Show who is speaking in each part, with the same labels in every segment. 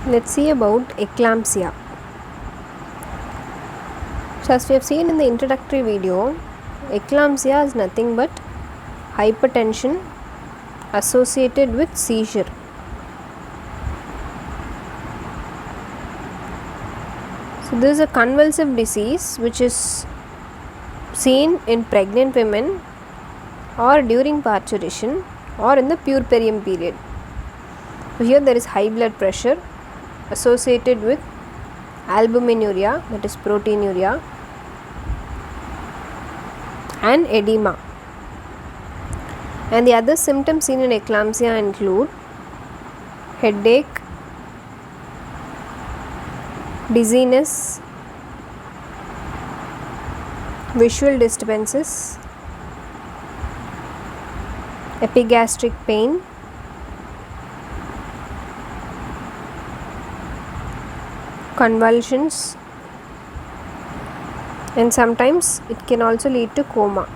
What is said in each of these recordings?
Speaker 1: Let's see about eclampsia. So as we have seen in the introductory video, eclampsia is nothing but hypertension associated with seizure. So this is a convulsive disease which is seen in pregnant women or during parturition or in the puerperium period. So here there is high blood pressure associated with albuminuria, that is proteinuria, and edema. And the other symptoms seen in eclampsia include headache, dizziness, visual disturbances, epigastric pain, convulsions, and sometimes it can also lead to coma.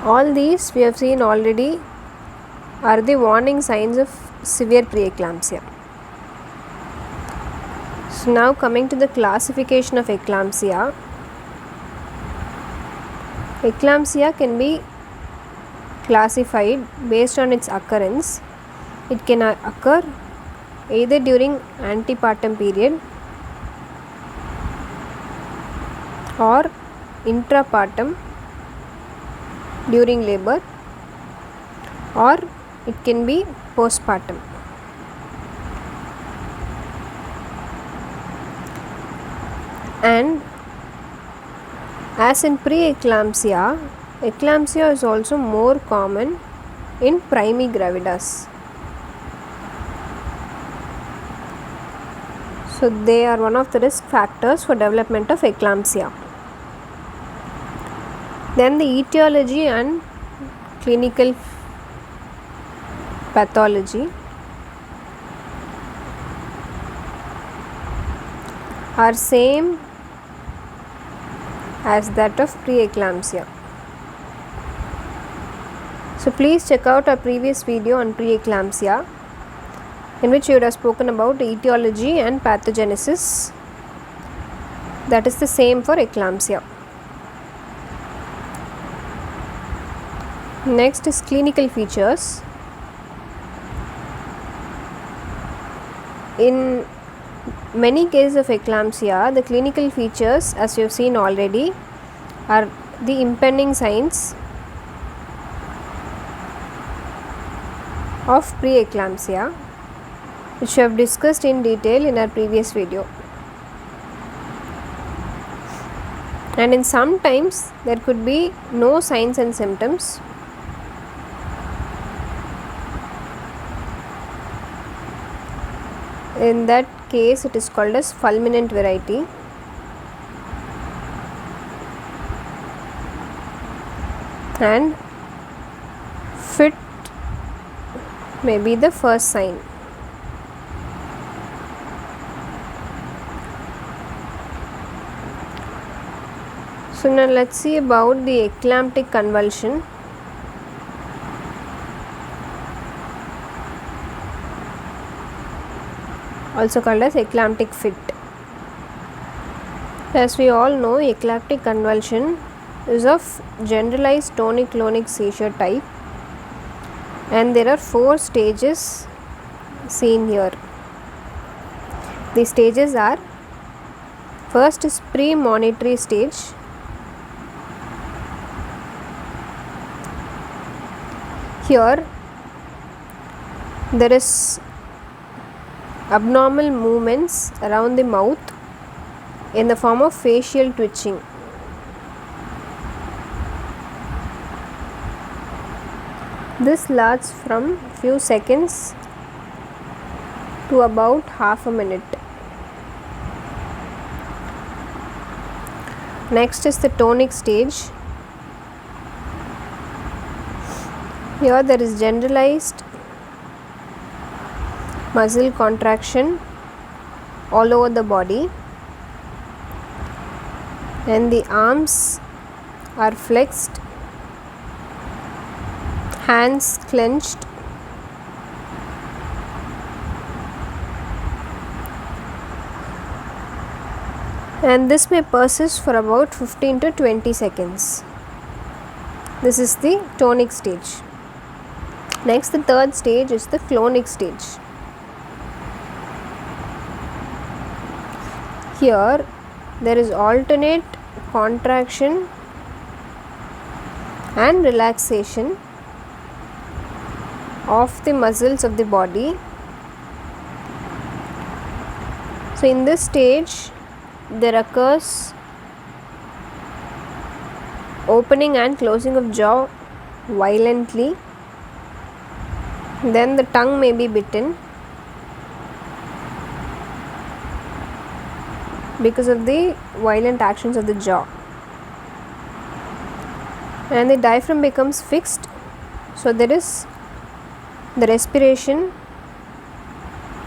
Speaker 1: All these we have seen already are the warning signs of severe preeclampsia. So now coming to the classification of eclampsia. Eclampsia can be classified based on its occurrence. It can occur either during antepartum period or intrapartum during labor, or it can be postpartum. And as in preeclampsia, eclampsia is also more common in primigravidas. So they are one of the risk factors for development of eclampsia. Then the etiology and clinical pathology are same as that of preeclampsia. So please check out our previous video on preeclampsia, in which we would have spoken about etiology and pathogenesis. That is the same for eclampsia. Next is clinical features. In many cases of eclampsia, the clinical features, as you have seen already, are the impending signs of preeclampsia, which we have discussed in detail in our previous video. And in some times there could be no signs and symptoms. In that case, it is called as fulminant variety. And fit may be the first sign. So now let's see about the eclamptic convulsion. Also called as eclamptic fit. As we all know, eclamptic convulsion is of generalized tonic-clonic seizure type, and there are 4 stages seen here. The stages are: first is premonitory stage, here there is abnormal movements around the mouth in the form of facial twitching. This lasts from few seconds to about half a minute. Next is the tonic stage. Here there is generalized muscle contraction all over the body, and the arms are flexed, hands clenched, and this may persist for about 15 to 20 seconds. This is the tonic stage. Next, the third stage is the clonic stage. Here there is alternate contraction and relaxation of the muscles of the body. So in this stage there occurs opening and closing of jaw violently. Then the tongue may be bitten because of the violent actions of the jaw, and the diaphragm becomes fixed, so there is the respiration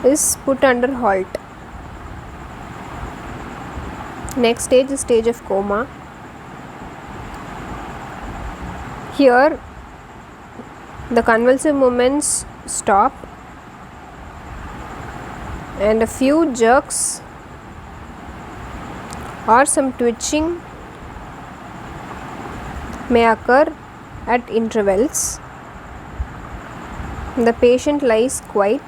Speaker 1: is put under halt. Next stage is stage of coma. Here the convulsive movements stop and a few jerks or some twitching may occur at intervals. The patient lies quiet.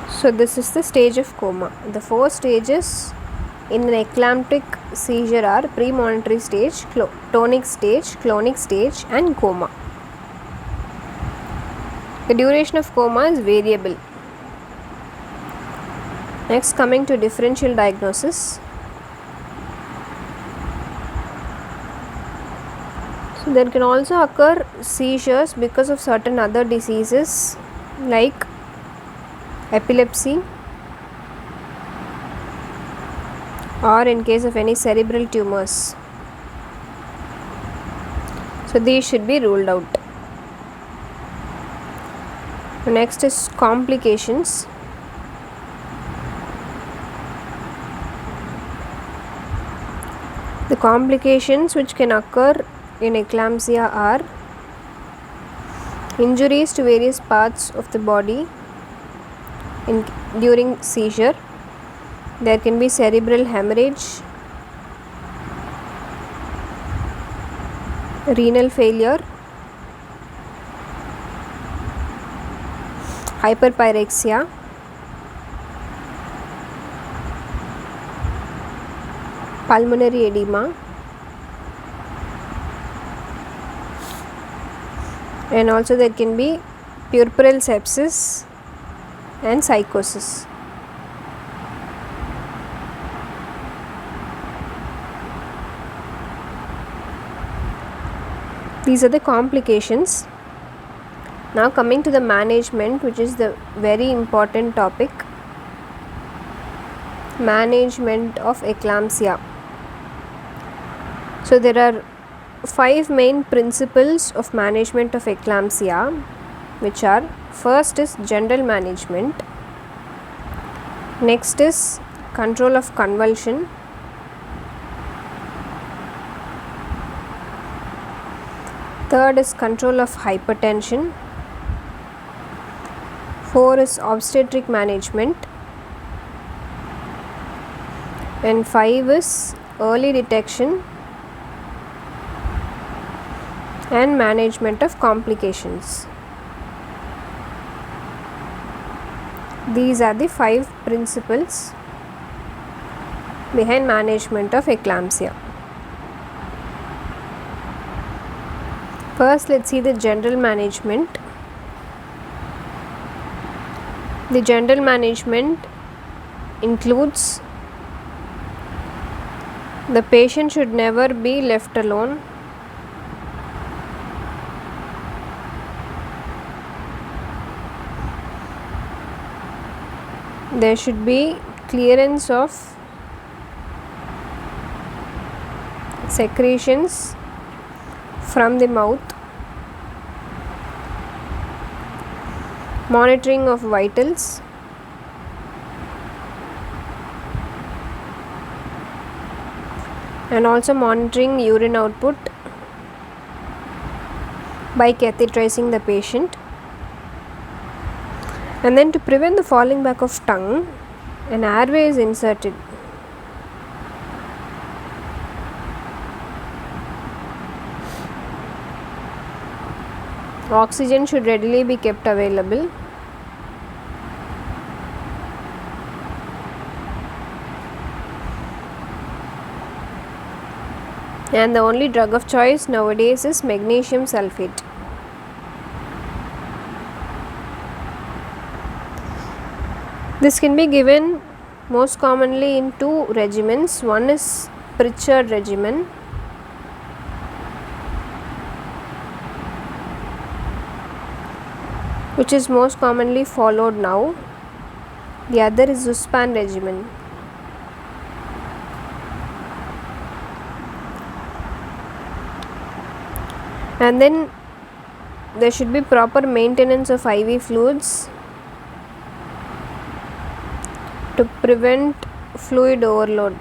Speaker 1: So this is the stage of coma. The four stages in an eclamptic seizure are premonitory stage, tonic stage, clonic stage and coma. The duration of coma is variable. Next, coming to differential diagnosis. So there can also occur seizures because of certain other diseases like epilepsy, or in case of any cerebral tumors. So these should be ruled out. Next is complications. The complications which can occur in eclampsia are injuries to various parts of the body during seizure. There can be cerebral hemorrhage, renal failure, hyperpyrexia, pulmonary edema, and also there can be puerperal sepsis and psychosis. These are the complications. Now coming to the management, which is the very important topic, management of eclampsia. So there are 5 main principles of management of eclampsia, which are: first is general management, next is control of convulsion, third is control of hypertension, 4 is obstetric management, and 5 is early detection and management of complications. These are the 5 principles behind management of eclampsia. First, let's see the general management. The general management includes: the patient should never be left alone. There should be clearance of secretions from the mouth, monitoring of vitals, and also monitoring urine output by catheterizing the patient. And then to prevent the falling back of tongue, an airway is inserted. Oxygen should readily be kept available. And the only drug of choice nowadays is magnesium sulfate. This can be given most commonly in two regimens. One is Pritchard regimen, which is most commonly followed now. The other is Zuspan regimen. And then there should be proper maintenance of IV fluids to prevent fluid overload.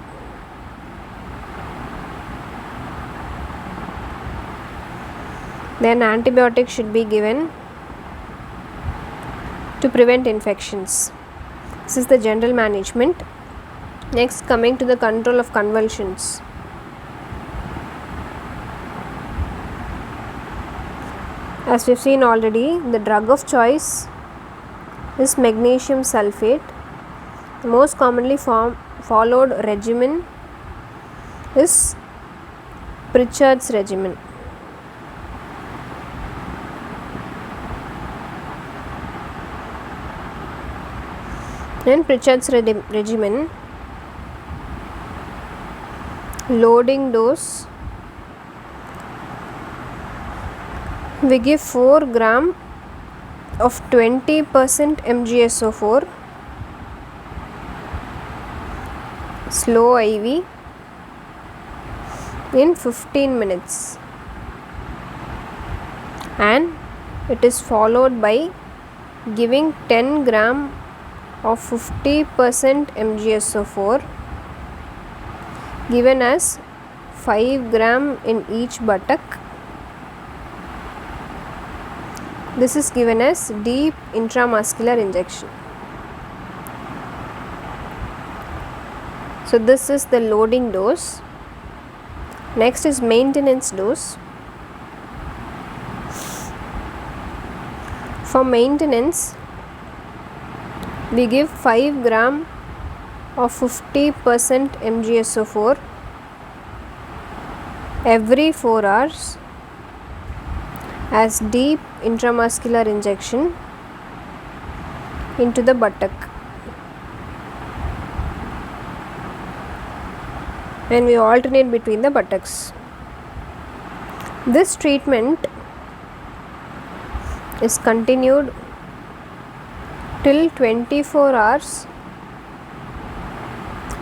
Speaker 1: Then antibiotics should be given to prevent infections. This is the general management. Next, coming to the control of convulsions. As we have seen already, the drug of choice is magnesium sulfate. The most commonly followed regimen is Pritchard's regimen. In Pritchard's regimen, loading dose, we give 4 gram of 20% MgSO4, slow IV in 15 minutes, and it is followed by giving 10 gram of 50% MgSO4 given as 5 gram in each buttock. This is given as deep intramuscular injection. So this is the loading dose. Next is maintenance dose. For maintenance, we give 5 gram of 50% MgSO4 every 4 hours as deep intramuscular injection into the buttock, and we alternate between the buttocks. This treatment is continued till 24 hours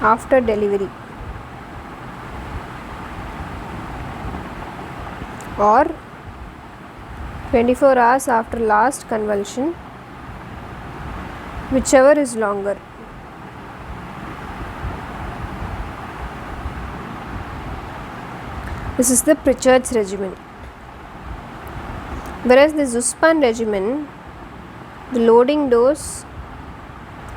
Speaker 1: after delivery, or 24 hours after last convulsion, whichever is longer. This is the Pritchard's regimen. Whereas the Zuspan regimen, the loading dose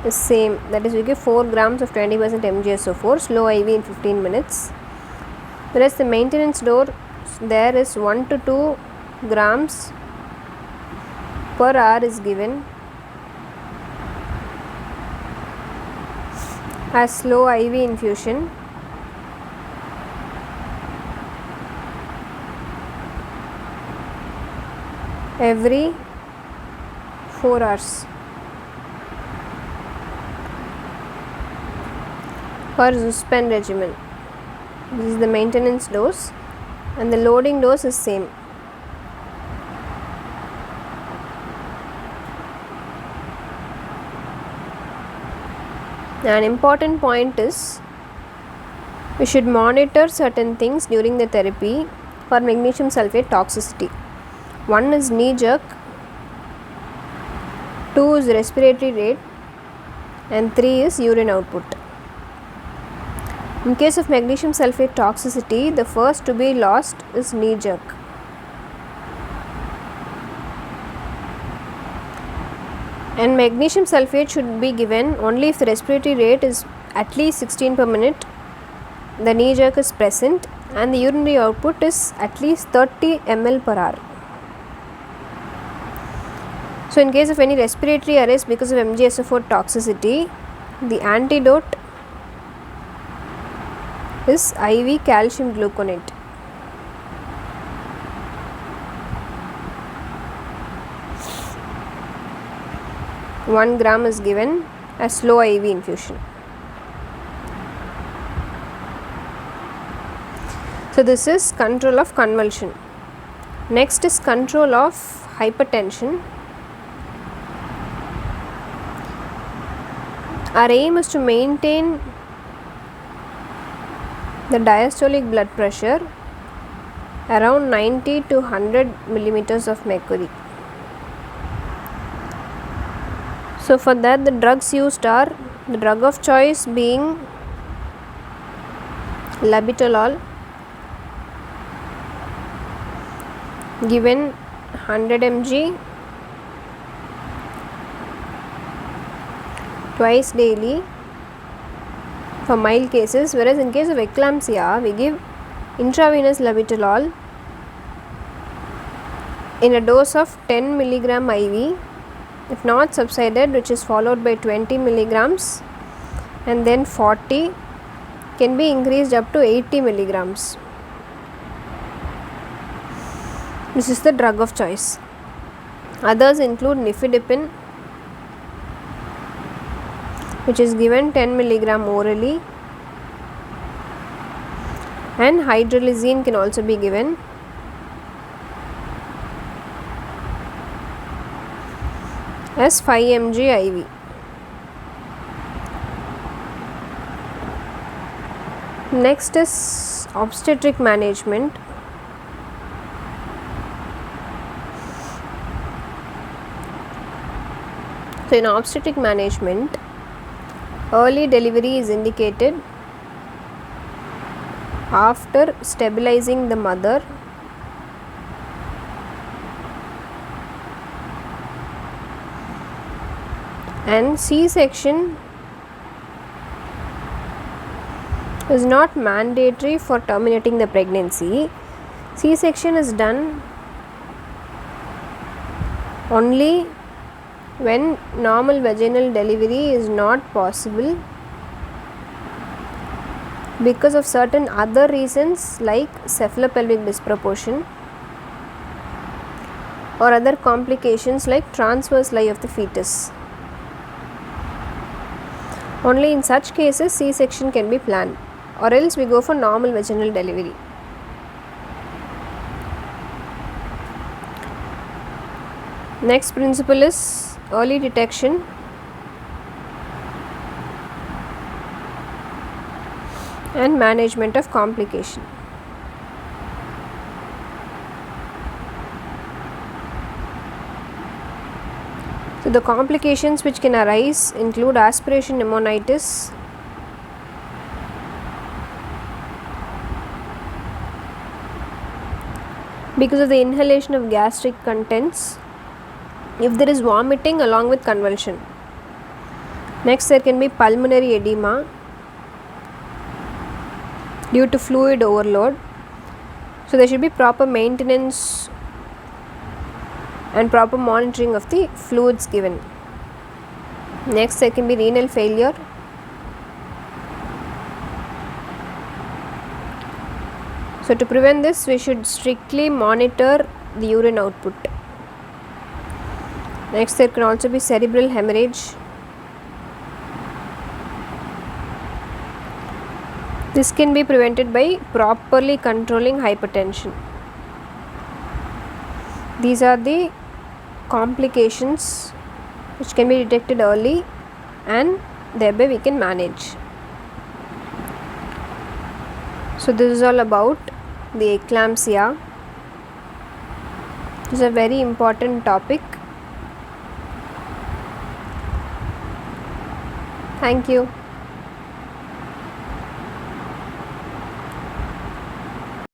Speaker 1: is same, that is we give 4 grams of 20% MgSO4, slow IV in 15 minutes. Whereas the maintenance dose there is 1 to 2 grams per hour is given as slow IV infusion every 4 hours for Zuspan regimen. This is the maintenance dose and the loading dose is same. An important point is we should monitor certain things during the therapy for magnesium sulfate toxicity. One is knee jerk, 2 is respiratory rate, and 3 is urine output. In case of magnesium sulfate toxicity, the first to be lost is knee jerk. And magnesium sulfate should be given only if the respiratory rate is at least 16 per minute, the knee jerk is present, and the urinary output is at least 30 ml per hour. So in case of any respiratory arrest because of MgSO4 toxicity, the antidote is IV calcium gluconate. One gram is given as slow IV infusion. So this is control of convulsion. Next is control of hypertension. Our aim is to maintain the diastolic blood pressure around 90 to 100 millimeters of mercury. So for that, the drugs used are, the drug of choice being labetalol, given 100 mg twice daily for mild cases, whereas in case of eclampsia we give intravenous labetalol in a dose of 10 milligram IV. If not subsided, which is followed by 20 milligrams, and then 40, can be increased up to 80 milligrams. This is the drug of choice. Others include nifedipine, which is given 10 milligram orally, and hydralazine can also be given. As 5 mg IV. Next is obstetric management. So in obstetric management, early delivery is indicated after stabilizing the mother and C-section is not mandatory for terminating the pregnancy. C-section is done only when normal vaginal delivery is not possible because of certain other reasons like cephalopelvic disproportion or other complications like transverse lie of the fetus. Only in such cases C-section can be planned, or else we go for normal vaginal delivery. Next principle is early detection and management of complication. So the complications which can arise include aspiration pneumonitis, because of the inhalation of gastric contents, if there is vomiting along with convulsion. Next, there can be pulmonary edema due to fluid overload. So there should be proper maintenance and proper monitoring of the fluids given. Next, there can be renal failure. So to prevent this, we should strictly monitor the urine output. Next, there can also be cerebral hemorrhage. This can be prevented by properly controlling hypertension. These are the complications which can be detected early and thereby we can manage. So this is all about the eclampsia. It is a very important topic. Thank you.